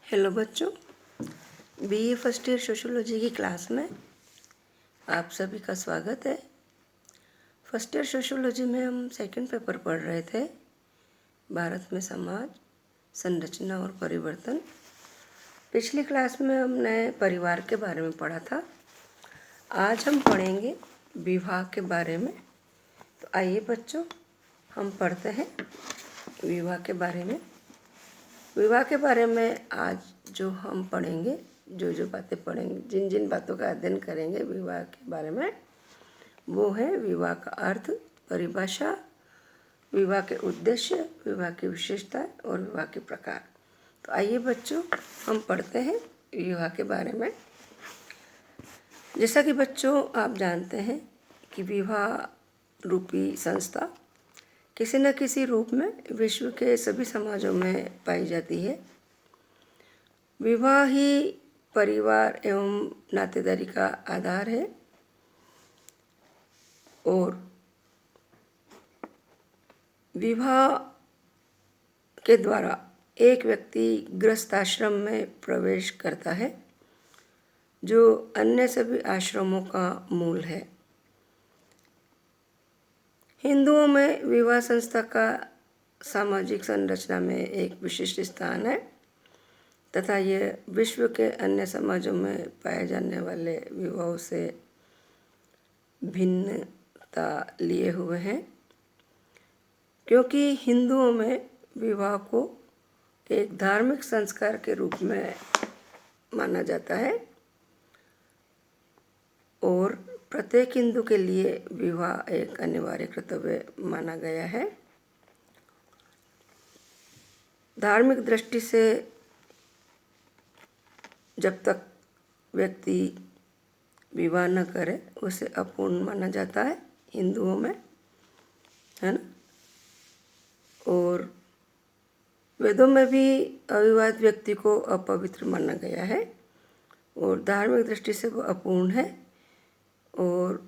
Hello बच्चों, BA first year sociology की class में आप सभी का स्वागत है। फर्स्ट ईयर सोशियोलॉजी में हम सेकंड पेपर पढ़ रहे थे, भारत में समाज, संरचना और परिवर्तन। पिछली क्लास में हमने परिवार के बारे में पढ़ा था। आज हम पढ़ेंगे विवाह के बारे में। तो आइए बच्चों, हम पढ़ते हैं विवाह के बारे में। विवाह के बारे में आज जो हम पढ़ेंगे, जो बातें पढ़ेंगे, जिन बातों का अध्ययन करेंगे विवाह के बारे में, वो है विवाह का अर्थ, परिभाषा, विवाह के उद्देश्य, विवाह की विशेषता और विवाह के प्रकार। तो आइए बच्चों, हम पढ़ते हैं विवाह के बारे में। जैसा कि बच्चों आप जानते हैं कि विवाह रूपी संस्था किसी न किसी रूप में विश्व के सभी समाजों में पाई जाती है। विवाह ही परिवार एवं नातेदारी का आधार है और विवाह के द्वारा एक व्यक्ति गृहस्थाश्रम में प्रवेश करता है, जो अन्य सभी आश्रमों का मूल है। हिंदुओं में विवाह संस्था का सामाजिक संरचना में एक विशिष्ट स्थान है तथा यह विश्व के अन्य समाजों में पाए जाने वाले विवाहों से भिन्नता लिए हुए हैं, क्योंकि हिंदुओं में विवाह को एक धार्मिक संस्कार के रूप में माना जाता है और प्रत्येक हिंदू के लिए विवाह एक अनिवार्य कर्तव्य माना गया है। धार्मिक दृष्टि से जब तक व्यक्ति विवाह न करे उसे अपूर्ण माना जाता है हिंदुओं में, है ना। और वेदों में भी अविवाहित व्यक्ति को अपवित्र माना गया है और धार्मिक दृष्टि से वो अपूर्ण है और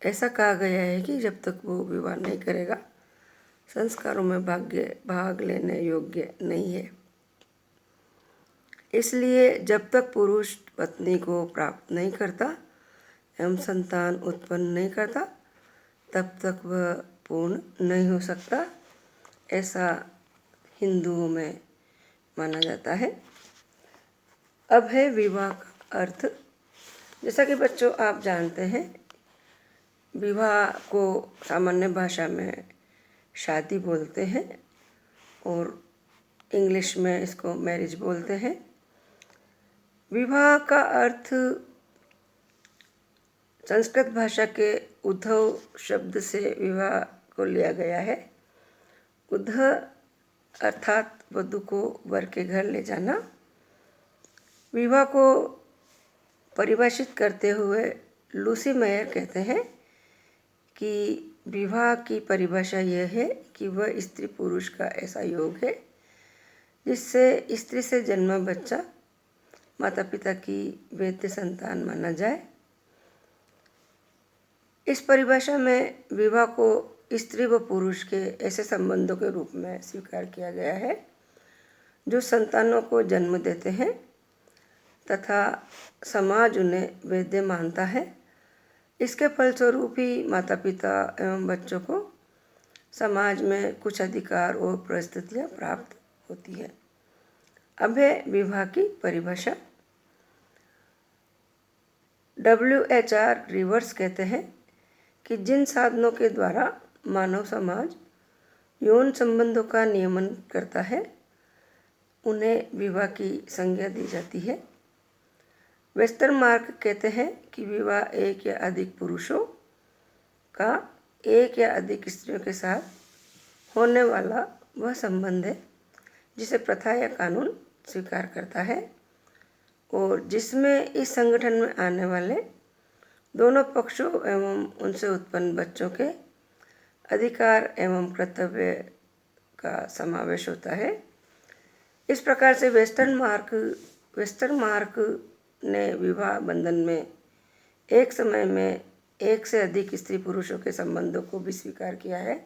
ऐसा कहा गया है कि जब तक वो विवाह नहीं करेगा संस्कारों में भाग लेने योग्य नहीं है। इसलिए जब तक पुरुष पत्नी को प्राप्त नहीं करता एवं संतान उत्पन्न नहीं करता तब तक वह पूर्ण नहीं हो सकता, ऐसा हिंदुओं में माना जाता है। अब है विवाह का अर्थ। जैसा कि बच्चों आप जानते हैं, विवाह को सामान्य भाषा में शादी बोलते हैं और इंग्लिश में इसको मैरिज बोलते हैं। विवाह का अर्थ संस्कृत भाषा के उद्धव शब्द से विवाह को लिया गया है। उद्ध अर्थात वधू को वर के घर ले जाना। विवाह को परिभाषित करते हुए लूसी मेयर कहते हैं कि विवाह की परिभाषा यह है कि वह स्त्री पुरुष का ऐसा योग है जिससे स्त्री से जन्मा बच्चा माता पिता की वैध संतान माना जाए। इस परिभाषा में विवाह को स्त्री व पुरुष के ऐसे संबंधों के रूप में स्वीकार किया गया है जो संतानों को जन्म देते हैं तथा समाज उन्हें वैध मानता है। इसके फलस्वरूप ही माता पिता एवं बच्चों को समाज में कुछ अधिकार और परिस्थितियाँ प्राप्त होती है। अब है विवाह की परिभाषा। WHR रिवर्स कहते हैं कि जिन साधनों के द्वारा मानव समाज यौन संबंधों का नियमन करता है उन्हें विवाह की संज्ञा दी जाती है। वेस्टरमार्क कहते हैं कि विवाह एक या अधिक पुरुषों का एक या अधिक स्त्रियों के साथ होने वाला वह संबंध है जिसे प्रथा या कानून स्वीकार करता है और जिसमें इस संगठन में आने वाले दोनों पक्षों एवं उनसे उत्पन्न बच्चों के अधिकार एवं कर्तव्य का समावेश होता है। इस प्रकार से वेस्टरमार्क ने विवाह बंधन में एक समय में एक से अधिक स्त्री पुरुषों के संबंधों को भी स्वीकार किया है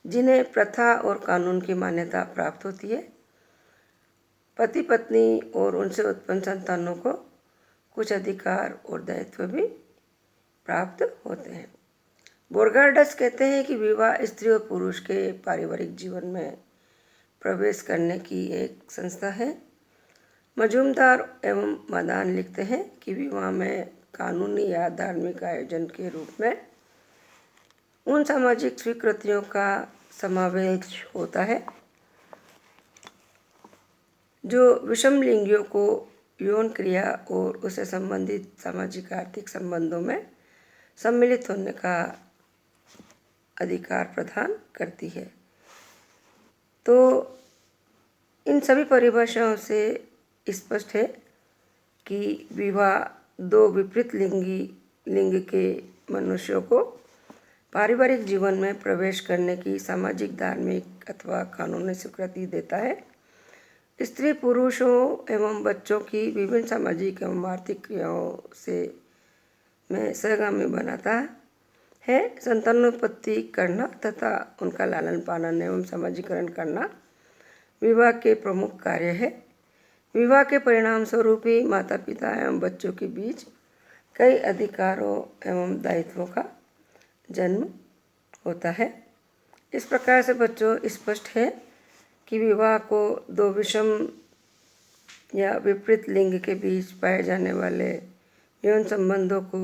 जिन्हें प्रथा और कानून की मान्यता प्राप्त होती है। पति पत्नी और उनसे उत्पन्न संतानों को कुछ अधिकार और दायित्व भी प्राप्त होते हैं। बोर्गार्डस कहते हैं कि विवाह स्त्री और पुरुष के पारिवारिक जीवन में प्रवेश करने की एक संस्था है। मजूमदार एवं मदान लिखते हैं कि विवाह में कानूनी या धार्मिक आयोजन के रूप में उन सामाजिक स्वीकृतियों का समावेश होता है जो विषम लिंगियों को यौन क्रिया और उससे संबंधित सामाजिक आर्थिक संबंधों में सम्मिलित होने का अधिकार प्रदान करती है। तो इन सभी परिभाषाओं से स्पष्ट है कि विवाह दो विपरीत लिंग के मनुष्यों को पारिवारिक जीवन में प्रवेश करने की सामाजिक, धार्मिक अथवा कानूनी स्वीकृति देता है। स्त्री पुरुषों एवं बच्चों की विभिन्न सामाजिक एवं आर्थिक क्रियाओं से में सहगामी बनाता है। संतानोत्पत्ति करना तथा उनका लालन पालन एवं समाजीकरण करना विवाह के प्रमुख कार्य है। विवाह के परिणाम स्वरूप ही माता पिता एवं बच्चों के बीच कई अधिकारों एवं दायित्वों का जन्म होता है। इस प्रकार से बच्चों स्पष्ट है कि विवाह को दो विषम या विपरीत लिंग के बीच पाए जाने वाले यौन संबंधों को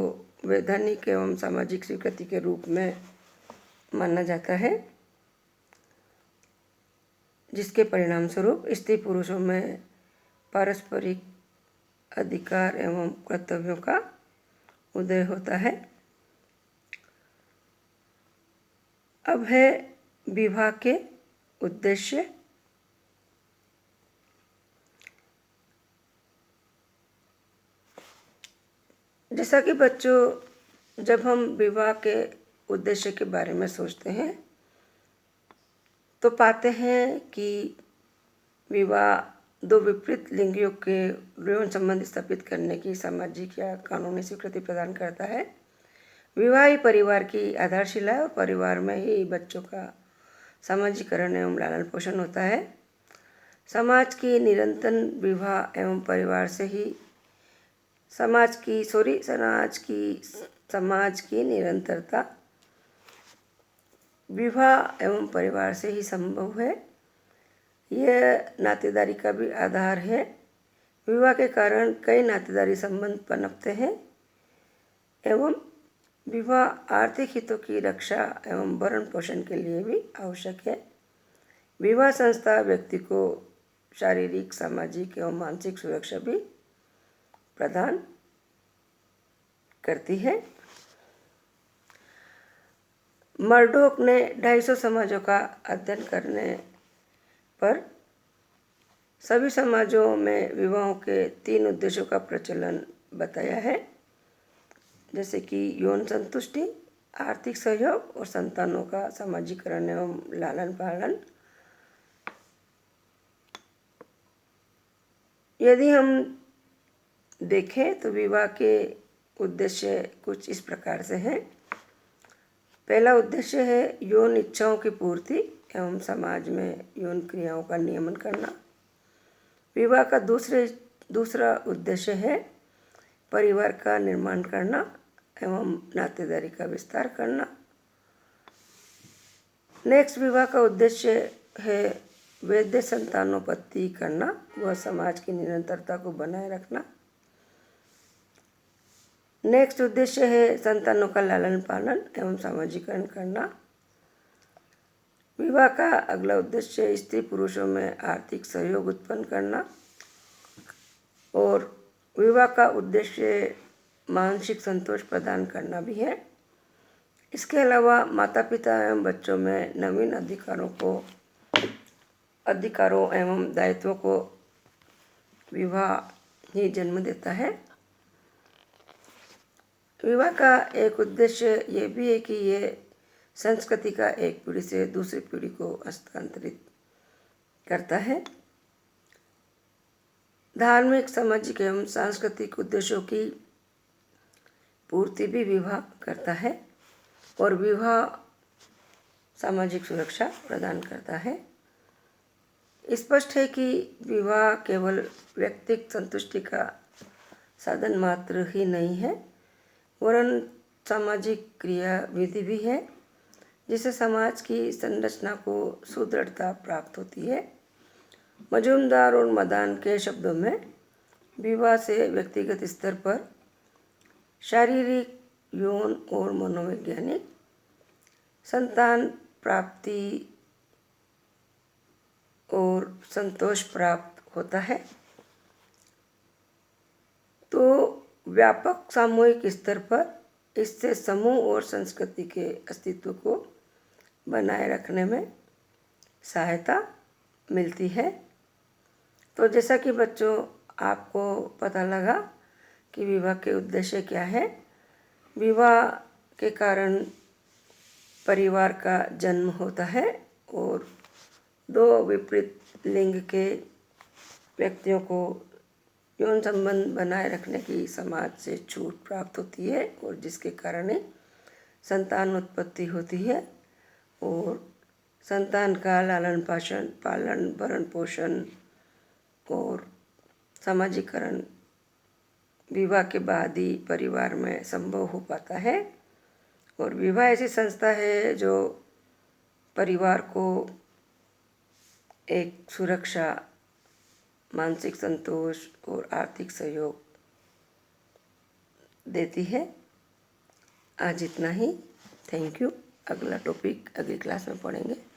वैधानिक एवं सामाजिक स्वीकृति के रूप में माना जाता है, जिसके परिणाम स्वरूप स्त्री पुरुषों में पारस्परिक अधिकार एवं कर्तव्यों का उदय होता है। अब है विवाह के उद्देश्य। जैसा कि बच्चों, जब हम विवाह के उद्देश्य के बारे में सोचते हैं तो पाते हैं कि विवाह दो विपरीत लिंगियों के यौन संबंध स्थापित करने की सामाजिक या कानूनी स्वीकृति प्रदान करता है। विवाह ही परिवार की आधारशिला है और परिवार में ही बच्चों का सामाजिकरण एवं लालन पोषण होता है। समाज की निरंतर विवाह एवं परिवार से ही समाज की निरंतरता विवाह एवं परिवार से ही संभव है। यह नातेदारी का भी आधार है। विवाह के कारण कई नातेदारी संबंध पनपते हैं एवं विवाह आर्थिक हितों की रक्षा एवं भरण पोषण के लिए भी आवश्यक है। विवाह संस्था व्यक्ति को शारीरिक, सामाजिक एवं मानसिक सुरक्षा भी प्रदान करती है। मर्डोक ने 250 समाजों का अध्ययन करने पर सभी समाजों में विवाहों के 3 उद्देश्यों का प्रचलन बताया है, जैसे कि यौन संतुष्टि, आर्थिक सहयोग और संतानों का सामाजिकरण एवं लालन पालन। यदि हम देखें तो विवाह के उद्देश्य कुछ इस प्रकार से हैं। पहला उद्देश्य है यौन इच्छाओं की पूर्ति एवं समाज में यौन क्रियाओं का नियमन करना। विवाह का दूसरा उद्देश्य है परिवार का निर्माण करना एवं नातेदारी का विस्तार करना। नेक्स्ट, विवाह का उद्देश्य है वैध संतानोत्पत्ति करना व समाज की निरंतरता को बनाए रखना। नेक्स्ट उद्देश्य है संतानों का लालन पालन एवं सामाजिकरण करना। विवाह का अगला उद्देश्य स्त्री पुरुषों में आर्थिक सहयोग उत्पन्न करना और विवाह का उद्देश्य मानसिक संतोष प्रदान करना भी है। इसके अलावा माता पिता एवं बच्चों में नवीन अधिकारों एवं दायित्वों को विवाह ही जन्म देता है। विवाह का एक उद्देश्य ये भी है कि ये संस्कृति का एक पीढ़ी से दूसरी पीढ़ी को हस्तांतरित करता है। धार्मिक, सामाजिक एवं सांस्कृतिक उद्देश्यों की पूर्ति भी विवाह करता है और विवाह सामाजिक सुरक्षा प्रदान करता है। स्पष्ट है कि विवाह केवल व्यक्तिगत संतुष्टि का साधन मात्र ही नहीं है, वरन सामाजिक क्रिया विधि भी है, जिससे समाज की संरचना को सुदृढ़ता प्राप्त होती है। मजूमदार और मदान के शब्दों में विवाह से व्यक्तिगत स्तर पर शारीरिक, यौन और मनोवैज्ञानिक संतान प्राप्ति और संतोष प्राप्त होता है। तो व्यापक सामूहिक स्तर पर इससे समूह और संस्कृति के अस्तित्व को बनाए रखने में सहायता मिलती है। तो जैसा कि बच्चों आपको पता लगा कि विवाह के उद्देश्य क्या है। विवाह के कारण परिवार का जन्म होता है और दो विपरीत लिंग के व्यक्तियों को यौन संबंध बनाए रखने की समाज से छूट प्राप्त होती है और जिसके कारण संतान उत्पत्ति होती है और संतान का पालन भरण पोषण और सामाजिकरण विवाह के बाद ही परिवार में संभव हो पाता है। और विवाह ऐसी संस्था है जो परिवार को एक सुरक्षा, मानसिक संतोष और आर्थिक सहयोग देती है। आज इतना ही। Thank you. अगला टॉपिक अगली क्लास में पढ़ेंगे।